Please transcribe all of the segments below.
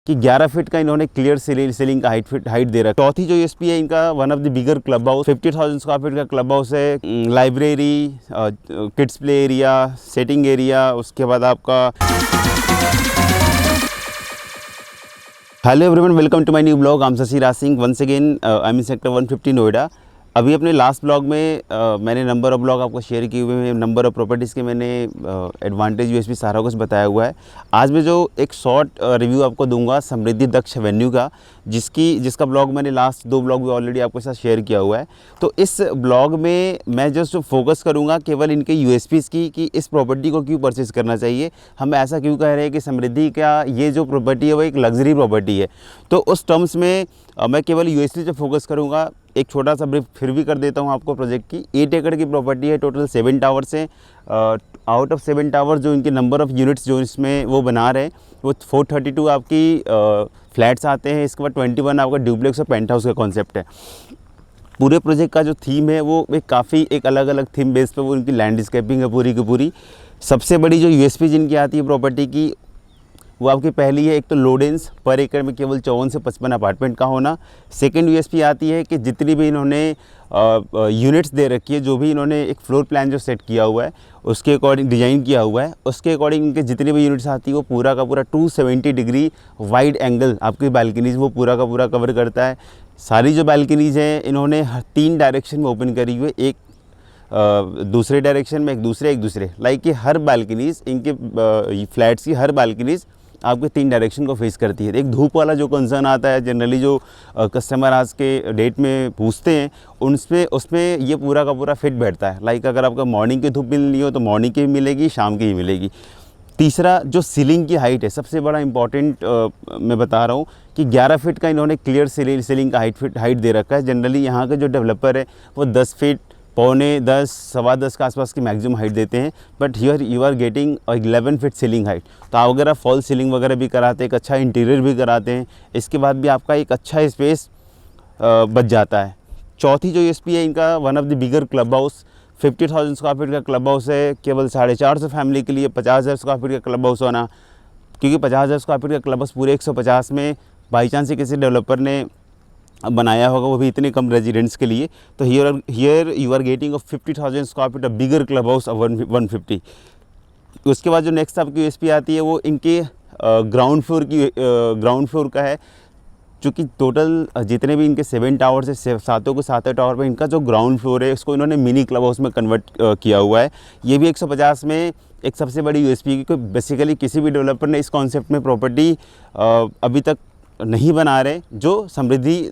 कि 11 फीट का इन्होंने क्लियर सीलिंग का हाइट दे रखा है। चौथी जो यूएसपी है इनका, one of the bigger club house, 50,000 square feet का क्लब हाउस है, library, kids play area, setting area, उसके बाद आपका hello everyone, welcome to my new blog. I am Shashi Raj Singh once again. I am in sector 150 Noida. अभी अपने last blog में मैंने number of blog आपको शेयर किए हुए हैं, नंबर ऑफ प्रॉपर्टीज़ के मैंने एडवांटेज यूएसपी सारा कुछ बताया हुआ है। आज मैं जो एक शॉर्ट रिव्यू आपको दूंगा समृद्धि दक्ष एवेन्यू का, जिसका ब्लॉग मैंने लास्ट 2 ब्लॉग में ऑलरेडी आपके साथ शेयर किया हुआ है। तो इस ब्लॉग में मैं जस्ट फोकस करूँगा केवल इनके यूएसपीज़ की, कि इस प्रॉपर्टी को क्यों परचेज़ करना चाहिए, हम ऐसा क्यों कह रहे हैं कि समृद्धि का ये जो प्रॉपर्टी है वो एक लग्जरी प्रॉपर्टी है। तो उस टर्म्स में मैं केवल यूएसपी पे फोकस करूँगा। एक छोटा सा ब्रीफ फिर भी कर देता हूँ आपको प्रोजेक्ट की। 8 एकड़ की प्रॉपर्टी है, टोटल 7 टावर्स हैं। आउट ऑफ 7 टावर्स जो इनके नंबर ऑफ़ यूनिट्स जो इसमें वो बना रहे हैं वो 432 आपकी फ्लैट्स आते हैं। इसके बाद 21 आपका ड्यूप्लेक्स और पेंट हाउस का कॉन्सेप्ट है। पूरे प्रोजेक्ट का जो थीम है वो एक अलग अलग थीम बेस पे वो इनकी लैंडस्केपिंग है पूरी की पूरी। सबसे बड़ी जो यूएसपी जिनकी आती है प्रॉपर्टी की, वो आपकी पहली है, एक तो लो डेंस, पर एकड़ में केवल 54 से 55 अपार्टमेंट का होना। सेकंड यूएसपी आती है कि जितनी भी इन्होंने यूनिट्स दे रखी है, जो भी इन्होंने एक फ्लोर प्लान जो सेट किया हुआ है उसके अकॉर्डिंग डिज़ाइन किया हुआ है, उसके अकॉर्डिंग इनके जितनी भी यूनिट्स आती है वो पूरा का पूरा 270 डिग्री वाइड एंगल आपकी बालकनीज वो पूरा का पूरा कवर करता है। सारी जो बालकनीज हैं इन्होंने 3 डायरेक्शन में ओपन करी हुई है, एक दूसरे डायरेक्शन में, एक दूसरे लाइक कि हर बालकनीज इनके फ्लैट्स की हर बालकनीज आपके 3 डायरेक्शन को फेस करती है। एक धूप वाला जो कंसर्न आता है जनरली, जो कस्टमर आज के डेट में पूछते हैं, उसमें ये पूरा का पूरा फिट बैठता है। लाइक अगर आपका मॉर्निंग की धूप मिलनी हो तो मॉर्निंग की भी मिलेगी, शाम की भी मिलेगी। तीसरा जो सीलिंग की हाइट है, सबसे बड़ा इंपॉर्टेंट मैं बता रहा हूँ कि 11 फीट का इन्होंने क्लियर सीलिंग का हाइट दे रखा है। जनरली यहाँ के जो डेवलपर है वो 10 फीट, पौने 10, सवा 10 के आसपास की मैक्सिमम हाइट देते हैं, but here you are getting 11 feet ceiling height. तो अगर आप फॉल सीलिंग वगैरह भी कराते हैं, एक अच्छा इंटीरियर भी कराते हैं, इसके बाद भी आपका एक अच्छा स्पेस बच जाता है। चौथी जो यूएसपी है इनका, one of the bigger club house, 50,000 square feet का क्लब हाउस है। केवल 450 फैमिली के लिए 50,000 स्क्वायर फीट का क्लब हाउस होना, क्योंकि 50,000 स्क्वायर फीट का क्लब हाउस पूरे 150 में बाई चांस से किसी डेवलपर ने बनाया होगा, वो भी इतने कम रेजिडेंट्स के लिए। तो here you are getting 50,000 square feet bigger club house 150। उसके बाद जो नेक्स्ट आपकी यूएसपी आती है वो इनके ग्राउंड फ्लोर का है। चूँकि टोटल जितने भी इनके 7 टावर्स है, सातों के सातों टावर पे इनका जो ग्राउंड फ्लोर है उसको इन्होंने मिनी क्लब हाउस में कन्वर्ट किया हुआ है। ये भी 150 में एक सबसे बड़ी यूएसपी, क्योंकि बेसिकली किसी भी डेवलपर ने इस कॉन्सेप्ट में प्रॉपर्टी अभी तक नहीं बना रहे, जो समृद्धि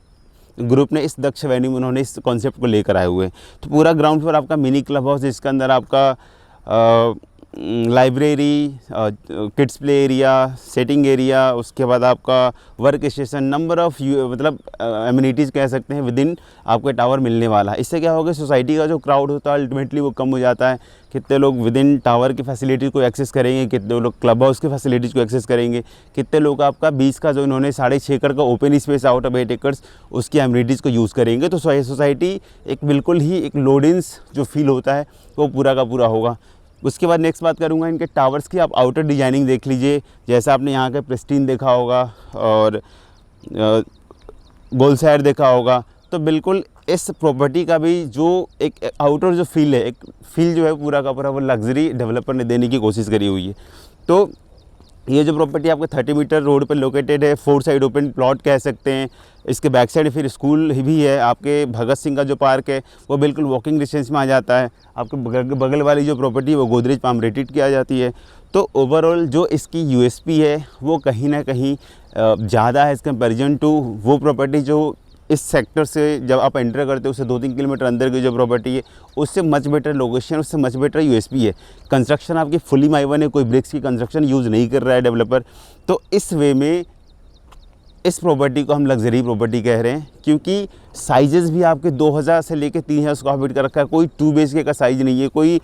ग्रुप ने इस दक्ष एवेन्यू में उन्होंने इस कॉन्सेप्ट को लेकर आए हुए हैं। तो पूरा ग्राउंड फ्लोर आपका मिनी क्लब हाउस, जिसके अंदर आपका library, kids play area, setting area, उसके बाद आपका वर्क स्टेशन, नंबर ऑफ़ मतलब एमिनिटीज़ कह सकते हैं विद इन आपके टावर मिलने वाला है। इससे क्या होगा, सोसाइटी का जो क्राउड होता है अल्टीमेटली वो कम हो जाता है। कितने लोग विद इन टावर की फैसिलिटी को एक्सेस करेंगे, कितने लोग क्लब हाउस की फैसिलिटीज़ को एक्सेस करेंगे, कितने लोग आपका 20 का जो इन्होंने 6.5 एकड़ का ओपन स्पेस आउट ऑफ 8 एकड़ उसकी एमिनिटीज़ को यूज़ करेंगे। तो सोसाइटी एक बिल्कुल ही एक लोडेंस जो फील होता है वो पूरा का पूरा होगा। उसके बाद नेक्स्ट बात करूँगा इनके टावर्स की। आप आउटर डिजाइनिंग देख लीजिए, जैसा आपने यहाँ के प्रेस्टीन देखा होगा और गोल साइड देखा होगा, तो बिल्कुल इस प्रॉपर्टी का भी जो एक आउटर जो फील है, एक फील जो है पूरा का पूरा वो लग्जरी डेवलपर ने देने की कोशिश करी हुई है। तो ये जो प्रॉपर्टी आपके 30 मीटर रोड पर लोकेटेड है, 4 साइड ओपन प्लॉट कह सकते हैं। इसके बैक साइड फिर स्कूल भी है। आपके भगत सिंह का जो पार्क है वो बिल्कुल वॉकिंग डिस्टेंस में आ जाता है। आपके बगल वाली जो प्रॉपर्टी है वो गोदरेज पाम रेटेड की आ जाती है। तो ओवरऑल जो इसकी यूएसपी है वो कहीं ना कहीं ज़्यादा है एज़ कंपेरिजन टू वो प्रॉपर्टी जो इस सेक्टर से जब आप एंटर करते हो उससे 2-3 किलोमीटर अंदर की जो प्रॉपर्टी है उससे मच बेटर लोकेशन, उससे मच बेटर यूएसपी है। कंस्ट्रक्शन आपकी फुली माइवन है, कोई ब्रिक्स की कंस्ट्रक्शन यूज़ नहीं कर रहा है डेवलपर। तो इस वे में इस प्रॉपर्टी को हम लग्जरी प्रॉपर्टी कह रहे हैं, क्योंकि साइजेस भी आपके 2000 से लेकर 3000 स्क्वायर फीट का रखा है। कोई 2 BHK का साइज़ नहीं है, कोई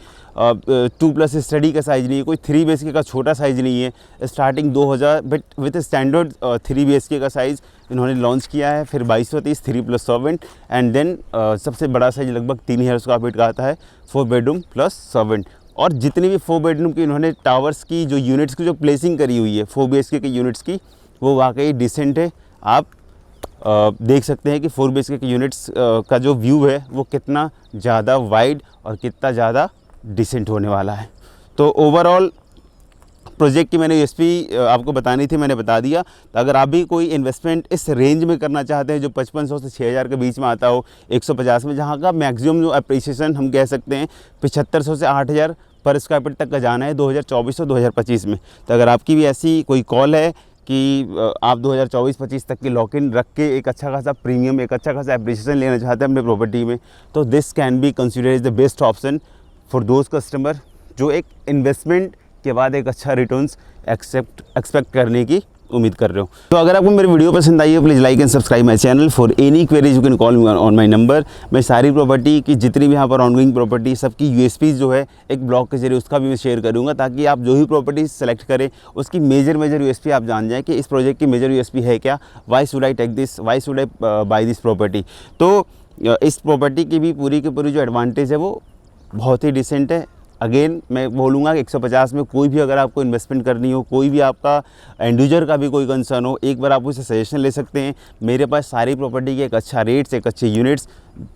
2+ स्टडी का साइज़ नहीं है, कोई 3 BHK का छोटा साइज़ नहीं है। Starting 2000 but with standard 3 BHK का साइज़ इन्होंने लॉन्च किया है। फिर 2230 3+7 एंड देन सबसे बड़ा साइज़ लगभग 3000 स्क्वायर फीट का आता है, 4 बेडरूम प्लस सर्वेंट। और जितनी भी 4 बेडरूम की इन्होंने टावर्स की जो यूनिट्स की जो प्लेसिंग करी हुई है 4 BHK के यूनिट्स की, वो वाकई डिसेंट है। आप देख सकते हैं कि 4 BHK यूनिट्स का जो व्यू है वो कितना ज़्यादा वाइड और कितना ज़्यादा डिसेंट होने वाला है। तो ओवरऑल प्रोजेक्ट की मैंने यूएसपी आपको बतानी थी, मैंने बता दिया। तो अगर आप भी कोई इन्वेस्टमेंट इस रेंज में करना चाहते हैं जो 5500 से 6000 के बीच में आता हो 150 में, जहाँ का मैक्सिमम जो अप्रिसिएशन हम कह सकते हैं 7500 से 8000 पर स्क्वायर फीट तक का जाना है 2024 और 2025 में। तो अगर आपकी भी ऐसी कोई कॉल है कि आप 2024-25 तक की लॉक इन रख के एक अच्छा खासा प्रीमियम, एक अच्छा खासा एप्रिसिएशन लेना चाहते हैं अपने प्रॉपर्टी में, तो this can be consider is the best option for those customer जो एक इन्वेस्टमेंट के बाद एक अच्छा रिटर्न्स एक्सपेक्ट करने की उम्मीद कर रहे हो। तो अगर आपको मेरी वीडियो पसंद आई है please like and subscribe my channel. For any queries you can call me on my number. मैं सारी प्रॉपर्टी की जितनी भी यहाँ पर ऑनगोइंग प्रॉपर्टी सबकी यूएसपीज जो है एक ब्लॉग के जरिए उसका भी मैं शेयर करूँगा, ताकि आप जो भी प्रॉपर्टी सेलेक्ट करें उसकी मेजर यूएसपी आप जान जाएँ कि इस प्रोजेक्ट की मेजर यूएसपी है क्या, why should I take this, why should I buy this property. तो इस प्रॉपर्टी की भी पूरी की पूरी जो एडवांटेज है वो बहुत ही डिसेंट है। अगेन मैं बोलूँगा कि 150 में कोई भी अगर आपको इन्वेस्टमेंट करनी हो, कोई भी आपका एंड यूजर का भी कोई कंसर्न हो, एक बार आप उससे सजेशन ले सकते हैं। मेरे पास सारी प्रॉपर्टी के एक अच्छा रेट्स, एक अच्छे यूनिट्स,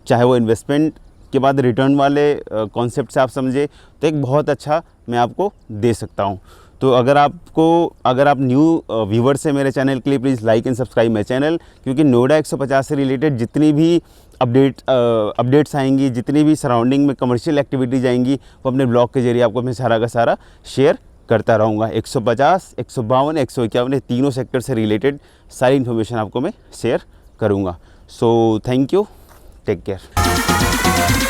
चाहे वो इन्वेस्टमेंट के बाद रिटर्न वाले कॉन्सेप्ट से आप समझे तो एक बहुत अच्छा मैं आपको दे सकता हूँ। तो अगर आप न्यू व्यूवर्स हैं मेरे चैनल के लिए please like and subscribe my channel, क्योंकि नोएडा 150 से रिलेटेड जितनी भी अपडेट्स आएंगी, जितनी भी सराउंडिंग में कमर्शियल एक्टिविटीज़ आएंगी वो अपने ब्लॉग के जरिए आपको मैं सारा का सारा शेयर करता रहूँगा। 150, 152, 151 तीनों सेक्टर से रिलेटेड सारी इन्फॉर्मेशन आपको मैं शेयर करूँगा। So thank you, take care.